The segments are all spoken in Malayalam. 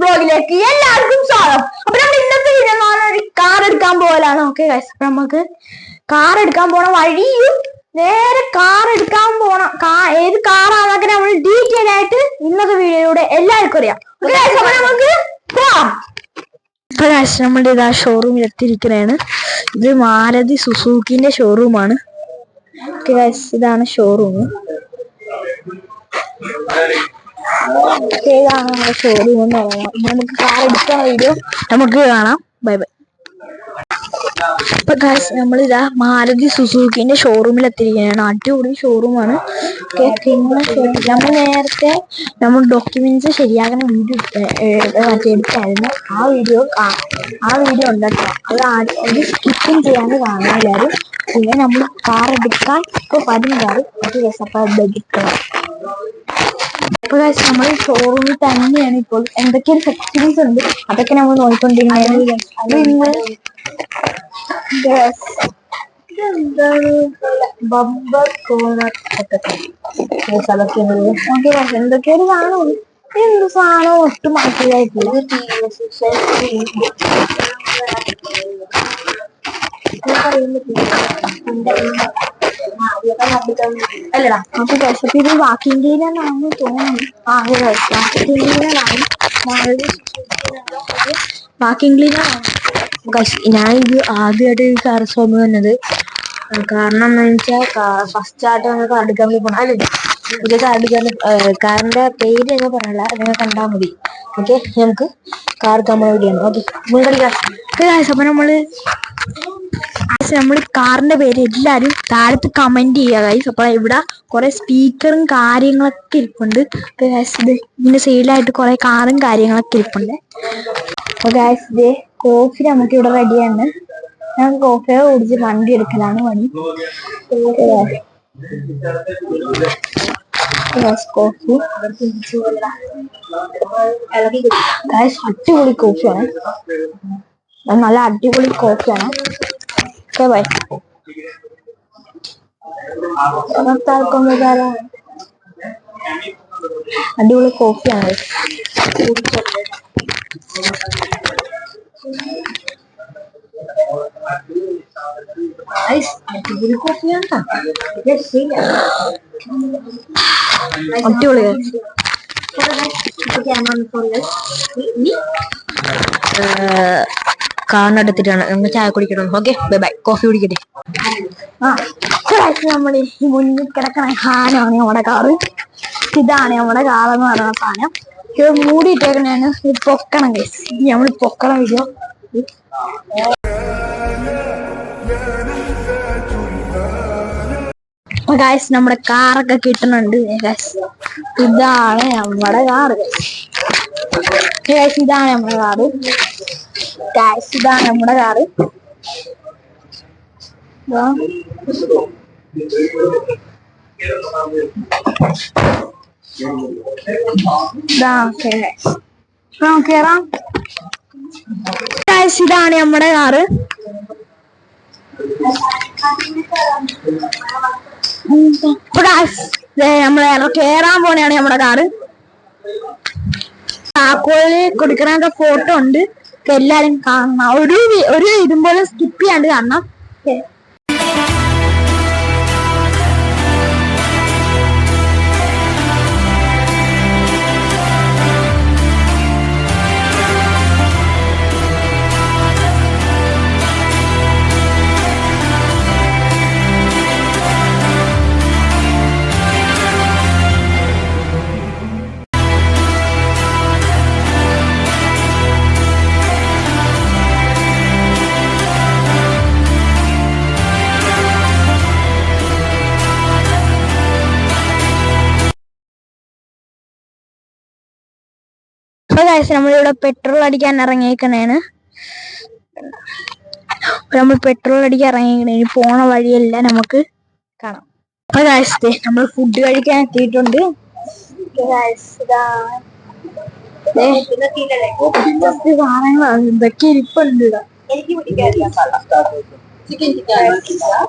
ബ്ലോഗിലേക്ക് എല്ലാവർക്കും സ്വാഗതം. അപ്പൊ നമ്മൾ ഇന്നത്തെ വീഡിയോ ഒരു കാർ എടുക്കാൻ പോകലാണ്. ഓക്കെ ഗൈസ്, അപ്പൊ നമുക്ക് കാർ എടുക്കാൻ പോണ വഴിയും നേരെ കാർ എടുക്കാൻ പോണ ഏത് കാറാന്നൊക്കെ നമ്മൾ ഡീറ്റെയിൽ ആയിട്ട് ഇന്നത്തെ വീഡിയോയിലൂടെ എല്ലാവർക്കും അറിയാം. ഓക്കെ ഗൈസ്, അപ്പൊ നമുക്ക് പോവാം. ഇപ്പൊ ഗൈസ് നമ്മുടെ ഇതാ ഷോറൂമിൽ എത്തിയിരിക്കുന്നതാണ്. ഇത് മാരുതി സുസുക്കിന്റെ ഷോറൂമാണ്. ഓക്കെ ഗൈസ്, ഇതാണ് ഷോറൂം. ഏതാണ് നമ്മുടെ ഷോറൂം എന്ന് പറയാം. നമുക്ക് കാർ എടുക്കുന്ന വീഡിയോ നമുക്ക് കാണാം. Bye bye. ഇപ്പൊ ഗൈസ് നമ്മളിതാ മാരുതി സുസുക്കിന്റെ ഷോറൂമിൽ എത്തിയിരിക്കുകയാണ്. അടിപൊളി ഷോറൂമാണ്. നമ്മൾ നേരത്തെ നമ്മൾ ഡോക്യുമെന്റ്സ് ശരിയാക്കുന്ന വീഡിയോ എടുത്തായിരുന്നു. ആ വീഡിയോ ഉണ്ട് കേട്ടോ. അത് സ്കിപ്പിങ് ചെയ്യാണ്ട് കാണാൻ എല്ലാവരും. പിന്നെ നമ്മൾ കാർ എടുക്കാൻ ഇപ്പൊ വരും കാർ ഇപ്പൊ നമ്മൾ ഷോറൂമിൽ തന്നെയാണ്. ഇപ്പോൾ എന്തൊക്കെയാണ് സെക്ഷൻസ് ഉണ്ട് അതൊക്കെ നമ്മൾ നോക്കിക്കൊണ്ടിരിക്കുന്നത്. അത് നിങ്ങൾ ബമ്പർ കോർണർ എന്തൊക്കെയാണ് കാണും. എന്ത് സാധനം ഒട്ടും മനസ്സിലായിട്ടില്ല. അല്ലടാ നമുക്ക് വിശപ്പ് ഇത് വാക്കിംഗ് ക്ലീനറാണെന്ന് തോന്നുന്നു. വാക്കിംഗ് ക്ലീനറാണ്. ഞാനിത് ആദ്യമായിട്ട് ഈ കാർ ഷോപ്പ് വന്നത്. കാരണം എന്താ വെച്ചാൽ ഫസ്റ്റ് ആയിട്ട് നമുക്ക് കാർ എടുക്കാൻ വേണ്ടി പോകണം. അല്ലേ പുതിയ കാർ എടുക്കാൻ കാറിന്റെ പേര് ഞങ്ങൾ പറയല, നിങ്ങൾ കണ്ടാൽ മതി. ഓക്കെ, നമുക്ക് കാർ എടുക്കാൻ പോകാൻ വേണ്ടിയാണ്. ഓക്കെ, അപ്പൊ നമ്മൾ കാറിന്റെ പേര് എല്ലാരും താഴത്ത് കമന്റ് ചെയ്യുക ഗൈസ്. അപ്പൊ ഇവിടെ കുറെ സ്പീക്കറും കാര്യങ്ങളൊക്കെ ഇരിപ്പുണ്ട്. ഇതിന്റെ സൈഡിലായിട്ട് കുറെ കാറും കാര്യങ്ങളൊക്കെ ഇരിപ്പുണ്ട്. അപ്പൊ ഗൈസ് ഇതേ കോഫി നമുക്ക് ഇവിടെ റെഡിയാണ്. ഞാൻ കോഫിയെ കുടിച്ച് വണ്ടി എടുക്കലാണ് പണി. കോഫി ഗൈസ് അടിപൊളി കോഫിയാണ്. നല്ല അടിപൊളി കോഫിയാണ്. Okay bye. അടിപൊളി കോഫിയാണ്. അടിപൊളി കോഫിയാണ്. അടിപൊളി കാറിനെടുത്തിട്ടാണ് നമ്മൾ ചായ കുടിക്കണം. Okay bye bye. കോഫി കുടിക്കട്ടെ. നമ്മൾ ഈ മുന്നിൽ കിടക്കണ സാധനമാണ് നമ്മുടെ കാറ്. ഇതാണ് നമ്മുടെ കാറെന്ന് പറയുന്ന സാധനം. ഇത് മൂടിയിട്ടേക്കണേണ്. ഇത് പൊക്കണം ഗൈസ്. നമ്മൾ പൊക്കണം വീഡിയോ. ഗൈസ് നമ്മുടെ കാറൊക്കെ കിട്ടുന്നുണ്ട്. ഇതാണ് നമ്മുടെ കാറ്. ഇതാണ് നമ്മുടെ കാറ്. ഇതാണ് നമ്മുടെ കാറ്. കേറാം. ഇതാണ് നമ്മുടെ കാറ്. നമ്മളെ കേറാൻ പോണെയാണ് നമ്മുടെ കാറ്. താക്കോല് കൊടുക്കണ ഫോട്ടോ ഉണ്ട്. എല്ലാരും കാണണം. ഒരു ഇതുപോലെ സ്കിപ്പ് ചെയ്യാണ്ട് കാണണം. നമ്മളിവിടെ പെട്രോൾ അടിക്കാൻ ഇറങ്ങിയേക്കണേണ്. നമ്മൾ പെട്രോൾ അടിക്കാൻ ഇറങ്ങിയേക്കണേ. പോണ വഴിയെല്ലാം നമുക്ക് കാണാം. അപ്പൊ നമ്മൾ ഫുഡ് കഴിക്കാൻ എത്തിയിട്ടുണ്ട്. ഇതൊക്കെ ഇരിപ്പുണ്ട്.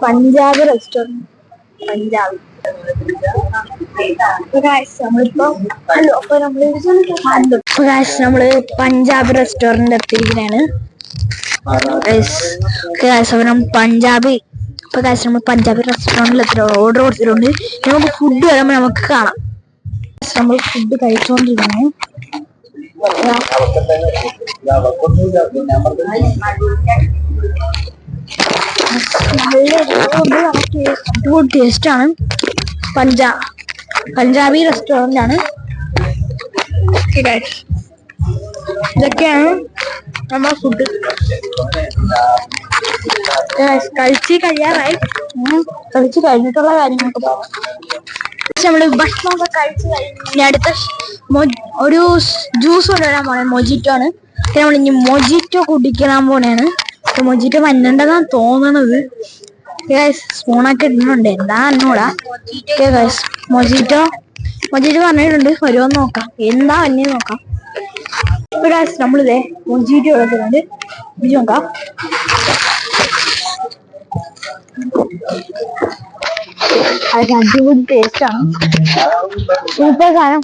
പഞ്ചാബ് റെസ്റ്റോറന്റ്. പഞ്ചാബ് നമ്മള് പഞ്ചാബ് റെസ്റ്റോറന്റ് എത്തിയിരിക്കുകയാണ്. പഞ്ചാബി നമ്മൾ പഞ്ചാബി റെസ്റ്റോറന്റിൽ ഓർഡർ കൊടുത്തിട്ടുണ്ട്. നമുക്ക് ഫുഡ് വരുമ്പോൾ നമുക്ക് കാണാം. നമ്മൾ ഫുഡ് കഴിച്ചോണ്ടിരിക്കണേ. അടിപൊളി ടേസ്റ്റ് ആണ്. പഞ്ചാബി റെസ്റ്റോറന്റ് ആണ്. ഇതൊക്കെയാണ് നമ്മുടെ ഫുഡ്. കഴിച്ച് കഴിയാറായി. കഴിച്ച് കഴിഞ്ഞിട്ടുള്ള കാര്യങ്ങളൊക്കെ പറയാം. നമ്മള് ഭക്ഷണമൊക്കെ കഴിച്ച് കഴിഞ്ഞ അടുത്ത ഒരു ജ്യൂസ് കൊണ്ടുവരാൻ പോണേ. മൊജിറ്റോ ആണ്. നമ്മൾ ഇനി മൊജിറ്റോ കുടിക്കാൻ പോണേണ്. മൊജിറ്റോ മഞ്ഞണ്ടെന്നാണ് തോന്നണത്. സ്പൂണൊക്കെ ഇടുന്നുണ്ട്. എന്താ എന്നോടാ. മൊജിറ്റോ പറഞ്ഞിട്ടുണ്ട്. വരുമെന്ന് നോക്കാം. എന്താ വന്നേ നോക്കാം. നമ്മളിതേ മൊജിറ്റോ എടുക്കുന്നുണ്ട്. ഇത് നോക്കാം. അതൊക്കെ അടിപൊളി ടേസ്റ്റ് ആണ്. ഇപ്പോഴത്തെ സാധനം